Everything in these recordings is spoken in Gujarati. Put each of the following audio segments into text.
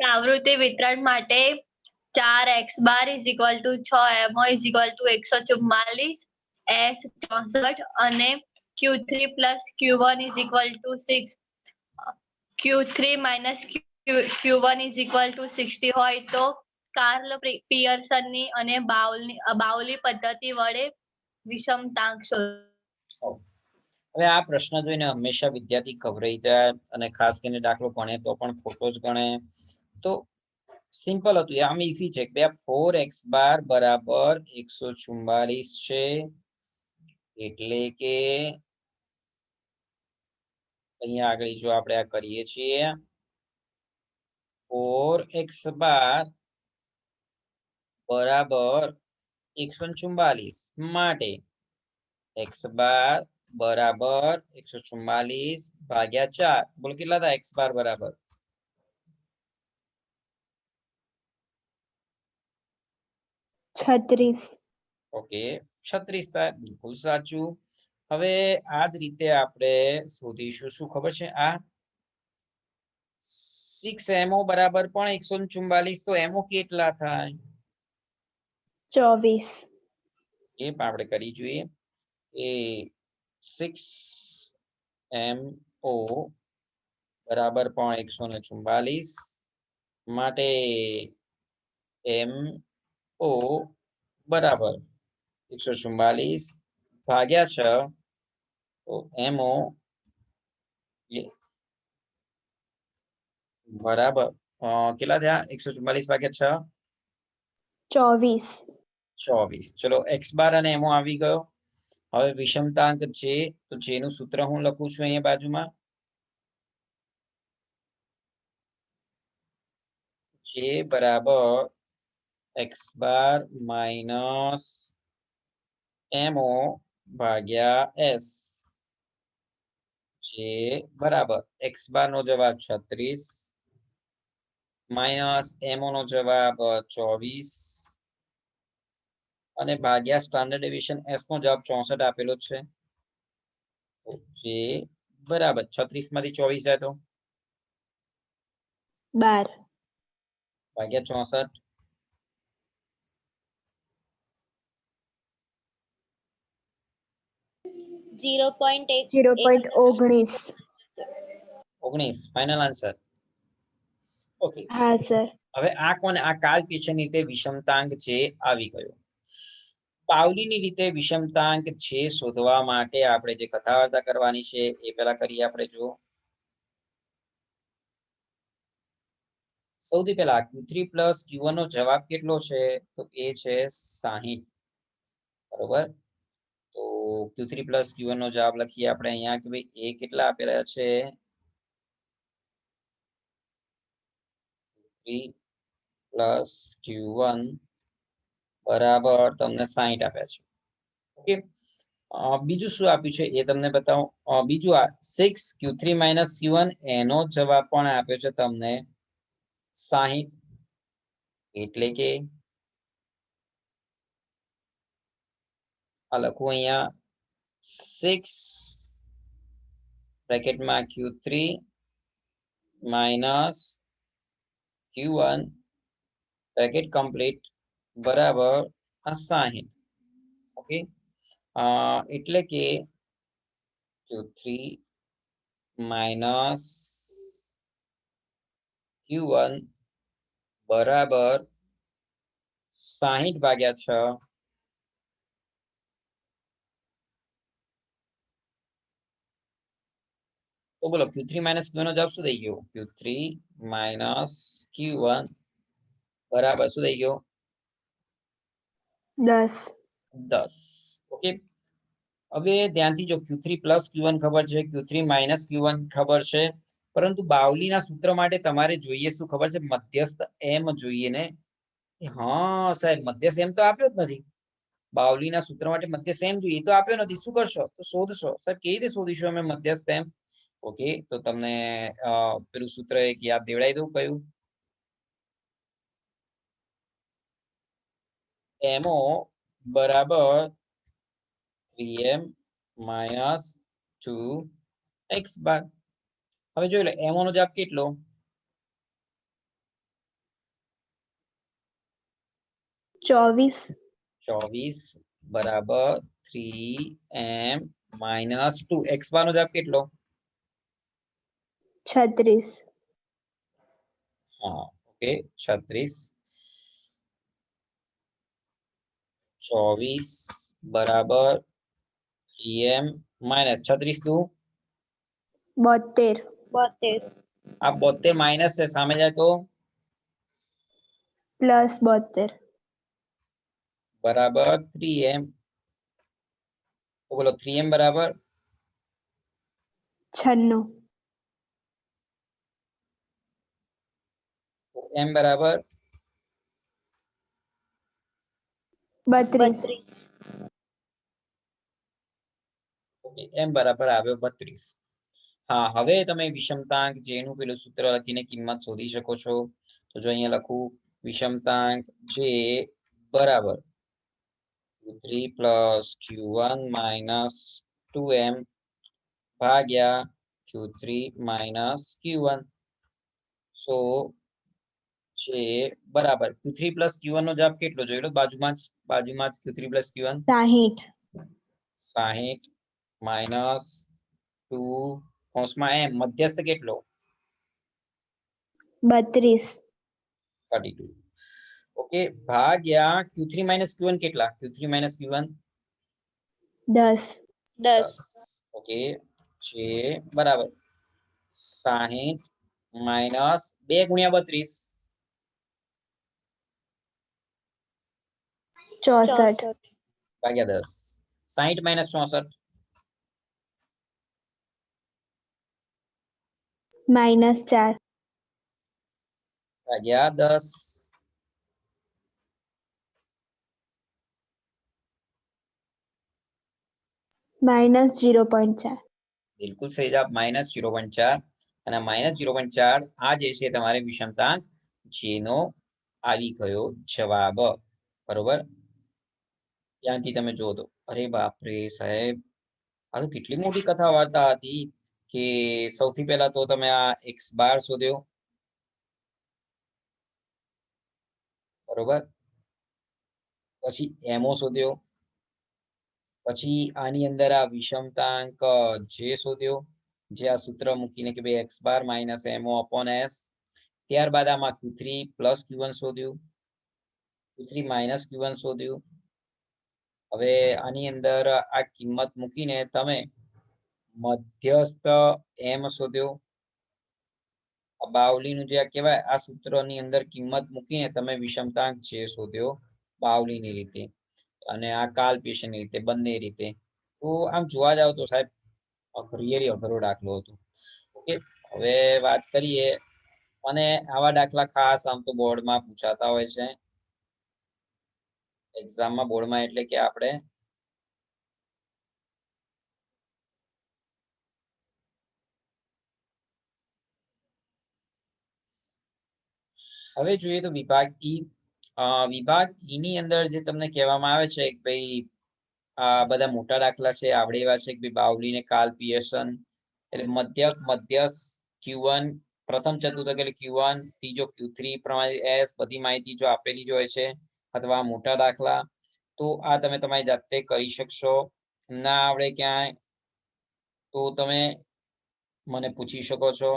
આવૃત્તિ વિતરણ માટે 4x bar is equal to 6 mo is equal to 144 s 64 અને q3 plus q1 is equal to 6 q3 minus q1 is equal to 60 હોય તો કાર્લ પિયર્સનની અને બાઉલી પદ્ધતિ વડે વિષમતાંક શોધો. હવે આ પ્રશ્ન જોઈને હંમેશા વિદ્યાર્થી ગભરાઈ જાય અને ખાસ કરીને દાખલો ગણે તો પણ ખોટો જ ગણે. તો સિમ્પલ હતું, આમ ઈઝી છે કે 4x બાર બરાબર 144 છે, એટલે કે અહીંયા આગળ જો આપણે આ કરીએ છીએ 4x બાર બરાબર 144 માટે x બાર બરાબર 144 ભાગ્યા 4, બોલો કેટલા થાય x બાર બરાબર 36. ઓકે 36 થાય, બિલકુલ સાચું. હવે આ જ રીતે આપણે શોધીશું શું ખબર છે, આ 6mo બરાબર પણ 144, તો mo કેટલા થાય 24. એ પણ આપણે કરી જોઈએ એ 6mo બરાબર પણ 144 માટે mo બરાબર 144 ભાગ્યા 6, તો mo બરાબર કેટલા થયા 144 ભાગ્યા 6 24. ચલો x બાર અને mo આવી ગયો. હવે વિષમતાંક છે, તો જેનું સૂત્ર હું લખું છું અહીંયા બાજુમાં, જે બરાબર x બાર માઇનસ mo ભાગ્યા s, જે બરાબર x બાર નો જવાબ 36 માઇનસ mo નો જવાબ 24 અને ભાગ્યા સ્ટાન્ડર્ડ ડેવિએશન s નો જવાબ 64 આપેલો છે, જે બરાબર 36 માંથી 24 જાય તો 12 ભાગ્યા 64 0.19. 19 ફાઇનલ આન્સર. ઓકે, હા સર. હવે આ કોને, આ કાલ્પનિક રીતે વિષમતાંક છે આવી ગયો. પાવલીની રીતે વિષમતાંક છે શોધવા માટે આપણે જે કથા વાર્તા કરવાની છે એ પહેલા કરીએ આપણે. જો સૌથી પહેલા q3 પ્લસ q1 નો જવાબ કેટલો છે, તો એ છે 60, બરોબર. તો q3 પ્લસ q1 નો જવાબ લખીએ આપણે અહીંયા કે ભાઈ એ કેટલા આપેલા છે, 3 પ્લસ q1 બરાબર તમને 60 આપ્યા છે. ઓકે, બીજું શું આપ્યું છે એ તમને બતાવો. બીજું આ 6 q3 માઇનસ q1 એનો જવાબ પણ આપ્યો છે તમને 60, એટલે કે આ લખું અહીંયા 6 બ્રેકેટમાં q3 minus q1 bracket complete બરાબર 60. ઓકે, એટલે કે q3 માઇનસ q1 બરાબર 60 ભાગ્યા 6, તો બોલો q3 માઇનસ q1 નો જવાબ શું થઈ ગયો, q3 માઇનસ q1 બરાબર શું થઈ ગયો 10. ઓકે, હવે ધ્યાનથી જો q3 પ્લસ q1 ખબર છે, q3 માઇનસ q1 ખબર છે, પરંતુ બાવલીના સૂત્ર માટે તમારે જોઈએ શું ખબર છે, મધ્યસ્થ m જોઈએ ને. હા સાહેબ, મધ્યસ્થ m તો આપ્યો જ નથી. બાવલીના સૂત્ર માટે મધ્યસ્થ m જોઈએ, તો આપ્યો નથી. શું કરશો, તો શોધશો. સર કેવી રીતે શોધીશું અમે મધ્યસ્થ m? ઓકે, તો તમને પેલું સૂત્ર એક યાદ દેવડાવી દઉં. કયું? mo બરાબર 3m માઇનસ 2x બાર. હવે જોઈ લો mo નો જવાબ કેટલો, 24 24 બરાબર 3m માઇનસ 2 x બાર નો જવાબ કેટલો? 36 હા ઓકે 36 24 બરાબર gm માઇનસ 36 દુ 72 આ 72 માઇનસ છે સામે જાય તો પ્લસ 72 બરાબર 3m તો બોલો 3m બરાબર 96 m બરાબર 32 ઓકે m બરાબર આવ્યો 32. હા હવે તમે વિષમતાંક j નું પેલું સૂત્ર લખીને કિંમત શોધી શકો છો. તો જો અહીંયા લખું વિષમતાંક j બરાબર q3 plus q1 minus 2m ભાગ્યા q3 minus q1. સો j બરાબર q3 plus q1 નો જવાબ કેટલો જોઈ લો બાજુમાં જ q3 plus q1 60 minus 2 કૌંસમાં m મધ્યસ્થ કેટલો 32 32 ઓકે ભાગ્યા q3 minus q1 કેટલા q3 minus q1 10 ઓકે જે બરાબર 60 માઇનસ 2 ગુણ્યા 32 64 ભાગ્યા 10 60 માઇનસ 64 -4 ભાગ્યા 10 -0.4 બિલકુલ સહી જવાબ -0.4 અને -0.4 આ જે છે તમારે વિષમતાંક જેનો આવી ગયો જવાબ બરોબર. ત્યાંથી તમે જો તો અરે બાપ રે સાહેબ આ તો કેટલી મોટી કથા વાર્તા હતી કે સૌથી પહેલા તો તમે આ x બાર શોધ્યો બરોબર પછી mo શોધ્યો પછી આની અંદર આ વિષમતાંક જે શોધ્યો જે આ સૂત્ર મૂકીને કે ભાઈ x bar minus mo upon s ત્યારબાદ આમાં q3 પ્લસ q1 શોધ્યું q3 માઇનસ q1 શોધ્યું હવે આની અંદર આ કિંમત મૂકીને તમે મધ્યસ્થ m શોધ્યો આ બાવલીનું જે કહેવાય આ સૂત્રની અંદર કિંમત મૂકીને તમે વિષમતાંક જે શોધ્યો બાવલીની રીતે અને આ કાલ્પનિકની રીતે બંને રીતે. તો આમ જોવા જાવ તો સાહેબ રિયલી અઘરો દાખલો હતો. ઓકે હવે વાત કરીએ અને આવા દાખલા ખાસ આમ તો બોર્ડમાં પૂછાતા હોય છે એક્ઝામમાં બોર્ડમાં એટલે કે આપણે હવે જોઈએ તો વિભાગ ઈ વિભાગ ઈ ની અંદર જે તમને કહેવામાં આવે છે કે ભાઈ આ બધા મોટા દાખલા છે આવડે એવા છે કે ભાઈ બાવલી ને કાલ પિયર્સન એટલે મધ્યસ્થ q1 પ્રથમ ચતુર્થક એટલે q1 ત્રીજો q3 પ્રમાણે s બધી માહિતી જો આપેલી જ હોય છે અથવા મોટા દાખલા તો આ તમે તમારી જાતે કરી શકશો. ના આવડે ક્યાંય તો તમે મને પૂછી શકો છો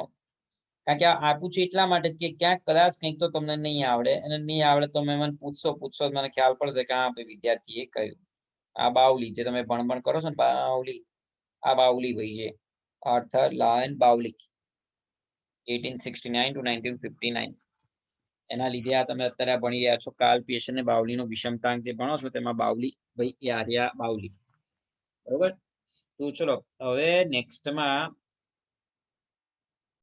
કારણ કે આપું છું એટલા માટે કે ક્યાંક કદાચ કંઈક તો તમને નહીં આવડે અને નહીં આવડે તો મને પૂછશો મને ખ્યાલ પડશે કે હા વિદ્યાર્થીએ કહ્યું આ બાવલી જે તમે ભણ કરો છો ને બાવલી આ બાવલી ભાઈ છે આર્થર લાયન બાવલી 1869 to 1959 એના લીધે આ તમે અત્યારે ભણી રહ્યા છો કાર્લ પિયર્સન ને બાવલીનો વિષમતાંક જે ભણો છો તેમાં બાવલી ભાઈ એ આર્યા બાવલી બરોબર. તો ચલો હવે નેક્સ્ટમાં